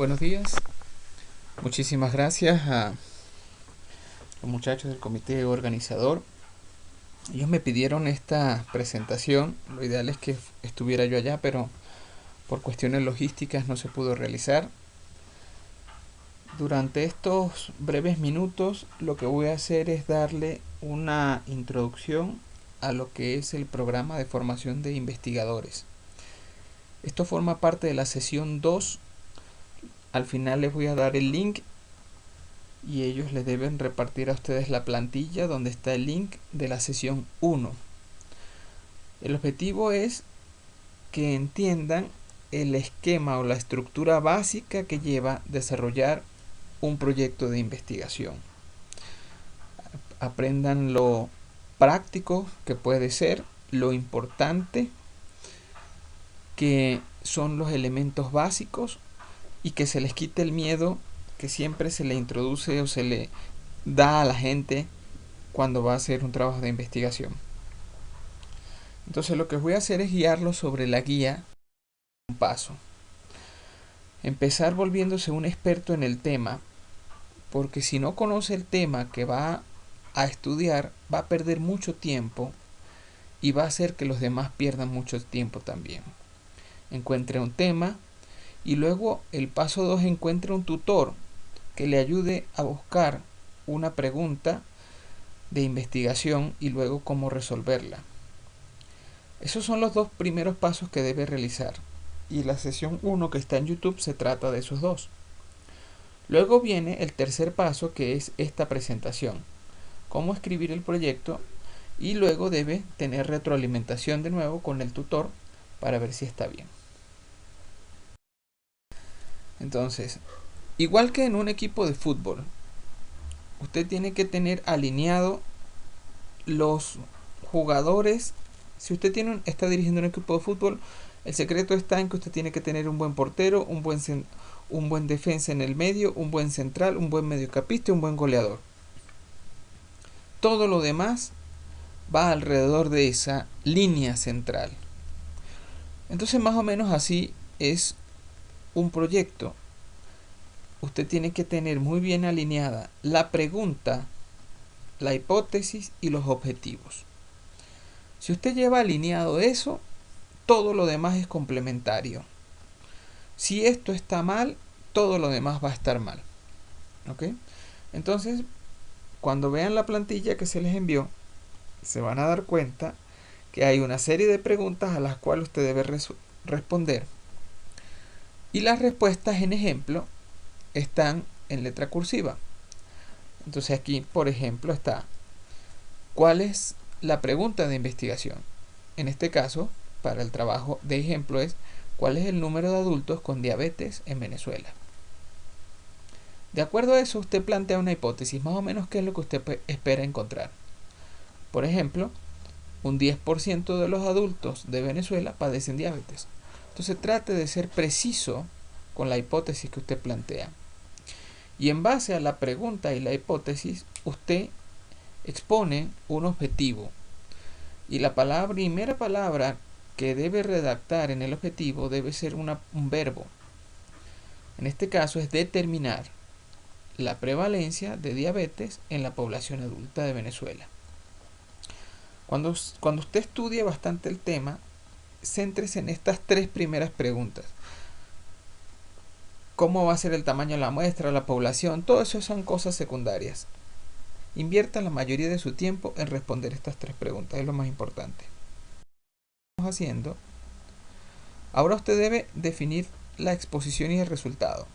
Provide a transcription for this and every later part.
Buenos días. Muchísimas gracias a los muchachos del comité organizador. Ellos me pidieron esta presentación. Lo ideal es que estuviera yo allá, pero por cuestiones logísticas no se pudo realizar. Durante estos breves minutos lo que voy a hacer es darle una introducción a lo que es el programa de formación de investigadores. Esto forma parte de la sesión 2. Al final les voy a dar el link y ellos les deben repartir a ustedes la plantilla donde está el link de la sesión 1. El objetivo es que entiendan el esquema o la estructura básica que lleva desarrollar un proyecto de investigación. Aprendan lo práctico que puede ser, lo importante que son los elementos básicos y que se les quite el miedo que siempre se le introduce o se le da a la gente cuando va a hacer un trabajo de investigación. Entonces lo que voy a hacer es guiarlos sobre la guía un paso. Empezar volviéndose un experto en el tema, porque si no conoce el tema que va a estudiar, va a perder mucho tiempo y va a hacer que los demás pierdan mucho tiempo también. Encuentre un tema y luego el paso 2, encuentre un tutor que le ayude a buscar una pregunta de investigación y luego cómo resolverla. Esos son los dos primeros pasos que debe realizar. Y la sesión 1 que está en YouTube se trata de esos dos. Luego viene el tercer paso, que es esta presentación. Cómo escribir el proyecto, y luego debe tener retroalimentación de nuevo con el tutor para ver si está bien. Entonces, igual que en un equipo de fútbol, usted tiene que tener alineado los jugadores. Si usted está dirigiendo un equipo de fútbol, el secreto está en que usted tiene que tener un buen portero, un buen defensa en el medio, un buen central, un buen mediocampista y un buen goleador. Todo lo demás va alrededor de esa línea central. Entonces más o menos así es un proyecto. Usted tiene que tener muy bien alineada la pregunta, la hipótesis y los objetivos. Si usted lleva alineado eso, todo lo demás es complementario. Si esto está mal, todo lo demás va a estar mal. ¿Ok? Entonces, cuando vean la plantilla que se les envió, se van a dar cuenta que hay una serie de preguntas a las cuales usted debe responder. Y las respuestas en ejemplo están en letra cursiva. Entonces aquí, por ejemplo, está: ¿cuál es la pregunta de investigación? En este caso, para el trabajo de ejemplo es: ¿cuál es el número de adultos con diabetes en Venezuela? De acuerdo a eso, usted plantea una hipótesis, más o menos qué es lo que usted espera encontrar. Por ejemplo, un 10% de los adultos de Venezuela padecen diabetes. Entonces trate de ser preciso con la hipótesis que usted plantea. Y en base a la pregunta y la hipótesis, usted expone un objetivo. Y la primera palabra que debe redactar en el objetivo debe ser un verbo. En este caso es determinar la prevalencia de diabetes en la población adulta de Venezuela. Cuando usted estudia bastante el tema, céntrese en estas tres primeras preguntas. ¿Cómo va a ser el tamaño de la muestra, la población? Todo eso son cosas secundarias. Invierta la mayoría de su tiempo en responder estas tres preguntas, es lo más importante. Estamos haciendo. Ahora usted debe definir la exposición y el resultado.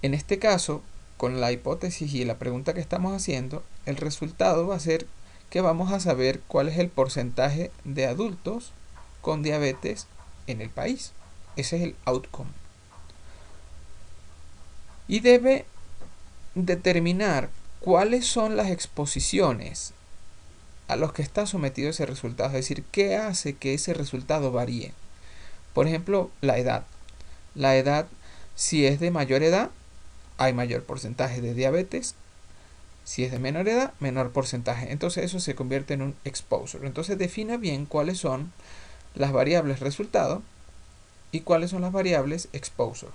En este caso, con la hipótesis y la pregunta que estamos haciendo, el resultado va a ser que vamos a saber cuál es el porcentaje de adultos con diabetes en el país. Ese es el outcome. Y debe determinar cuáles son las exposiciones a los que está sometido ese resultado. Es decir, qué hace que ese resultado varíe. Por ejemplo, la edad. La edad, si es de mayor edad, hay mayor porcentaje de diabetes. Si es de menor edad, menor porcentaje. Entonces eso se convierte en un exposure. Entonces defina bien cuáles son las variables resultado y cuáles son las variables exposure.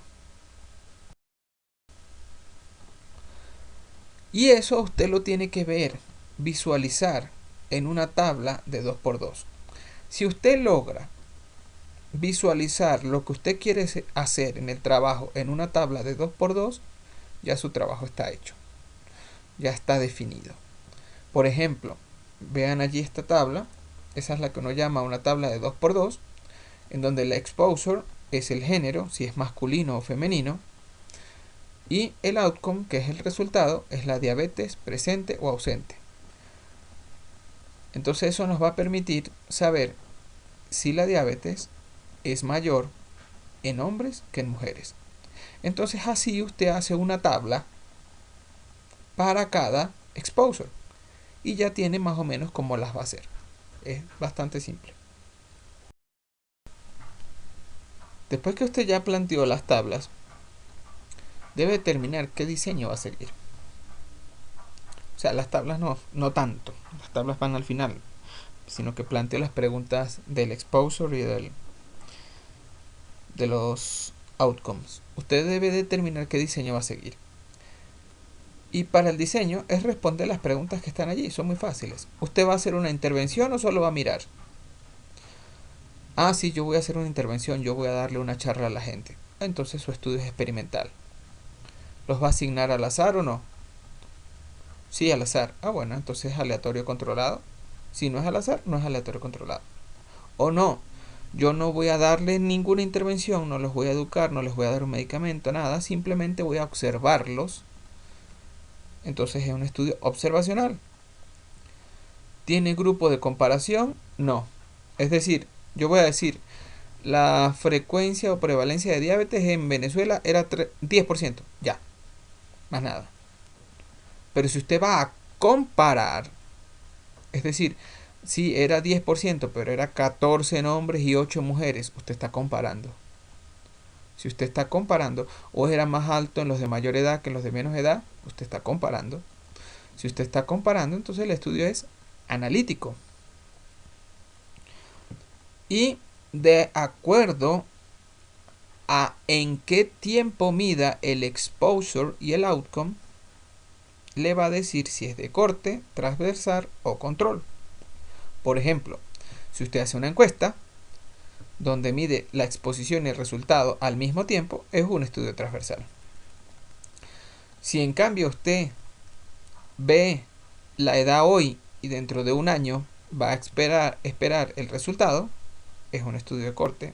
Y eso usted lo tiene que ver, visualizar en una tabla de 2×2. Si usted logra visualizar lo que usted quiere hacer en el trabajo en una tabla de 2×2, ya su trabajo está hecho, ya está definido. Por ejemplo, vean allí esta tabla, esa es la que uno llama una tabla de 2×2, en donde el exposure es el género, si es masculino o femenino, y el outcome, que es el resultado, es la diabetes presente o ausente. Entonces eso nos va a permitir saber si la diabetes es mayor en hombres que en mujeres. Entonces así usted hace una tabla para cada exposure y ya tiene más o menos cómo las va a hacer. Es bastante simple. Después que usted ya planteó las tablas, debe determinar qué diseño va a seguir. O sea, las tablas no tanto, las tablas van al final, sino que planteo las preguntas del exposure y de los outcomes. Usted debe determinar qué diseño va a seguir. Y para el diseño es responder las preguntas que están allí, son muy fáciles. ¿Usted va a hacer una intervención o solo va a mirar? Ah, sí, yo voy a hacer una intervención, yo voy a darle una charla a la gente. Entonces su estudio es experimental. ¿Los va a asignar al azar o no? Sí, al azar. Ah, bueno, entonces es aleatorio controlado. Si no es al azar, no es aleatorio controlado. O no, yo no voy a darles ninguna intervención, no los voy a educar, no les voy a dar un medicamento, nada, simplemente voy a observarlos. Entonces es un estudio observacional. ¿Tiene grupo de comparación? No. Es decir, yo voy a decir, la frecuencia o prevalencia de diabetes en Venezuela era 10%. Ya, más nada. Pero si usted va a comparar, es decir, si era 10%, pero era 14 en hombres y 8 mujeres, usted está comparando. Si usted está comparando, o era más alto en los de mayor edad que en los de menos edad, usted está comparando. Si usted está comparando, entonces el estudio es analítico. Y de acuerdo a en qué tiempo mida el exposure y el outcome, le va a decir si es de corte, transversal o control. Por ejemplo, si usted hace una encuesta donde mide la exposición y el resultado al mismo tiempo, es un estudio transversal. Si en cambio usted ve la edad hoy y dentro de un año va a esperar el resultado, es un estudio de corte.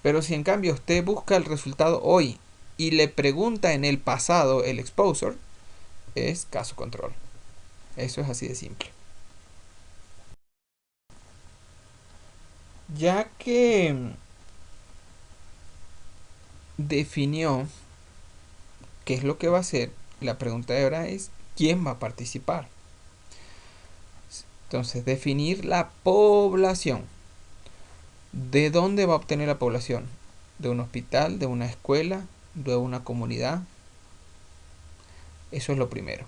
Pero si en cambio usted busca el resultado hoy y le pregunta en el pasado el exposure, es caso control. Eso es así de simple. Ya que definió qué es lo que va a hacer, la pregunta de ahora es ¿quién va a participar? Entonces, definir la población. ¿De dónde va a obtener la población? ¿De un hospital, de una escuela, de una comunidad? Eso es lo primero.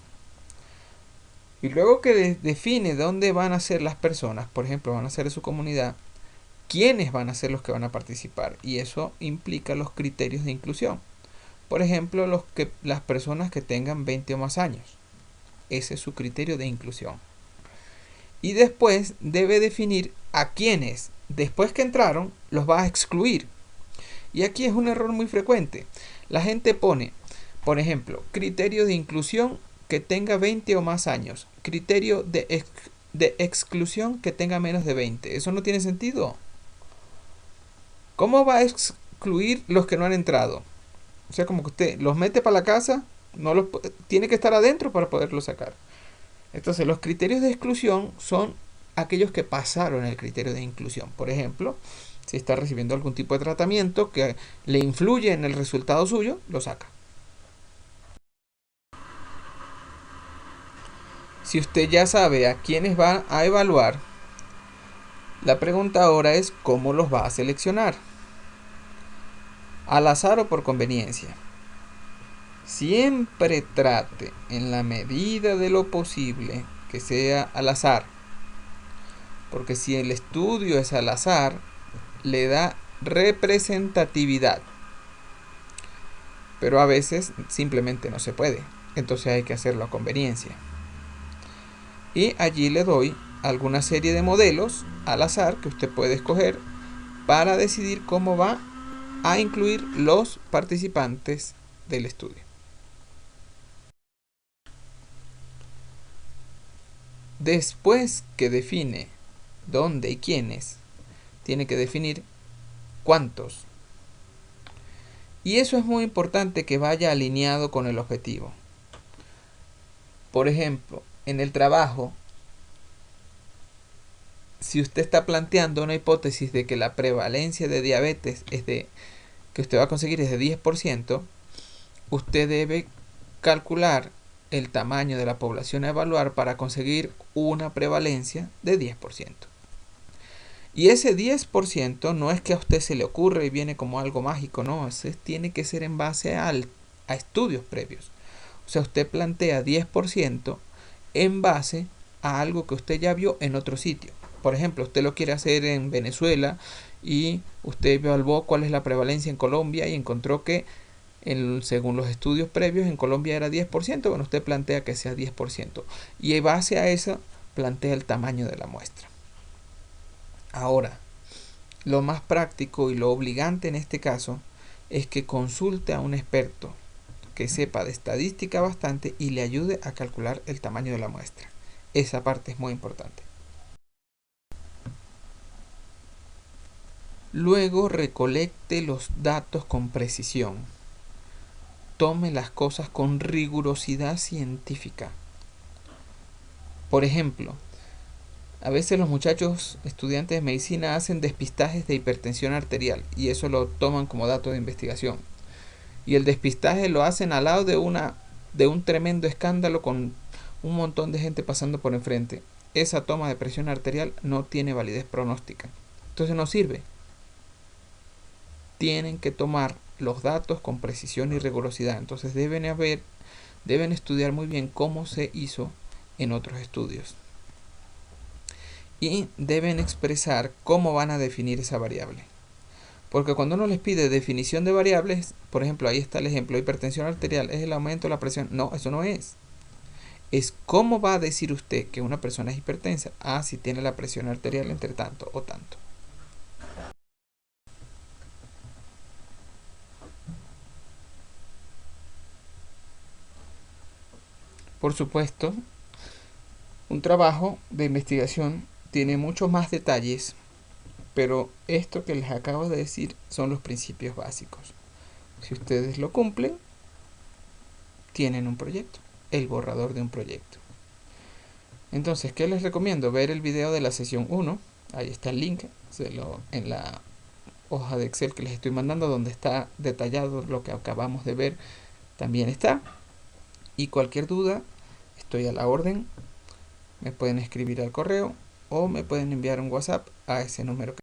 Y luego que define dónde van a ser las personas, por ejemplo, van a ser de su comunidad, quiénes van a ser los que van a participar. Y eso implica los criterios de inclusión. Por ejemplo, las personas que tengan 20 o más años. Ese es su criterio de inclusión. Y después debe definir a quienes, después que entraron, los va a excluir. Y aquí es un error muy frecuente. La gente pone, por ejemplo, criterio de inclusión que tenga 20 o más años. Criterio de exclusión que tenga menos de 20. Eso no tiene sentido. ¿Cómo va a excluir los que no han entrado? O sea, como que usted los mete para la casa, tiene que estar adentro para poderlos sacar. Entonces, los criterios de exclusión son aquellos que pasaron el criterio de inclusión. Por ejemplo, si está recibiendo algún tipo de tratamiento que le influye en el resultado suyo, lo saca. Si usted ya sabe a quiénes va a evaluar, la pregunta ahora es ¿cómo los va a seleccionar? ¿Al azar o por conveniencia? Siempre trate, en la medida de lo posible, que sea al azar. Porque si el estudio es al azar, le da representatividad. Pero a veces simplemente no se puede. entonces hay que hacerlo a conveniencia. Y allí le doy alguna serie de modelos al azar que usted puede escoger para decidir cómo va a incluir los participantes del estudio. Después que define dónde y quiénes, tiene que definir cuántos. Y eso es muy importante, que vaya alineado con el objetivo. Por ejemplo, en el trabajo, si usted está planteando una hipótesis de que la prevalencia de diabetes que usted va a conseguir es de 10%, usted debe calcular el tamaño de la población a evaluar para conseguir una prevalencia de 10%. Y ese 10% no es que a usted se le ocurre y viene como algo mágico, no, tiene que ser en base a estudios previos. O sea, usted plantea 10% en base a algo que usted ya vio en otro sitio. Por ejemplo, usted lo quiere hacer en Venezuela y usted evaluó cuál es la prevalencia en Colombia y encontró que según los estudios previos en Colombia era 10%. Bueno, usted plantea que sea 10%. Y en base a eso plantea el tamaño de la muestra. Ahora, lo más práctico y lo obligante en este caso es que consulte a un experto que sepa de estadística bastante y le ayude a calcular el tamaño de la muestra. Esa parte es muy importante. Luego recolecte los datos con precisión. Tome las cosas con rigurosidad científica. Por ejemplo, a veces los muchachos estudiantes de medicina hacen despistajes de hipertensión arterial y eso lo toman como dato de investigación. Y el despistaje lo hacen al lado de un tremendo escándalo con un montón de gente pasando por enfrente. Esa toma de presión arterial no tiene validez pronóstica. Entonces no sirve. Tienen que tomar los datos con precisión y rigurosidad. Entonces deben estudiar muy bien cómo se hizo en otros estudios. Y deben expresar cómo van a definir esa variable. Porque cuando uno les pide definición de variables, por ejemplo, ahí está el ejemplo, hipertensión arterial, es el aumento de la presión. No, eso no es. Es cómo va a decir usted que una persona es hipertensa. Ah, si tiene la presión arterial entre tanto o tanto. Por supuesto, un trabajo de investigación tiene muchos más detalles, pero esto que les acabo de decir son los principios básicos. Si ustedes lo cumplen, tienen un proyecto, el borrador de un proyecto. Entonces, ¿qué les recomiendo? Ver el video de la sesión 1, ahí está el link, en la hoja de Excel que les estoy mandando, donde está detallado lo que acabamos de ver, también está. Y cualquier duda, estoy a la orden, me pueden escribir al correo o me pueden enviar un WhatsApp a ese número.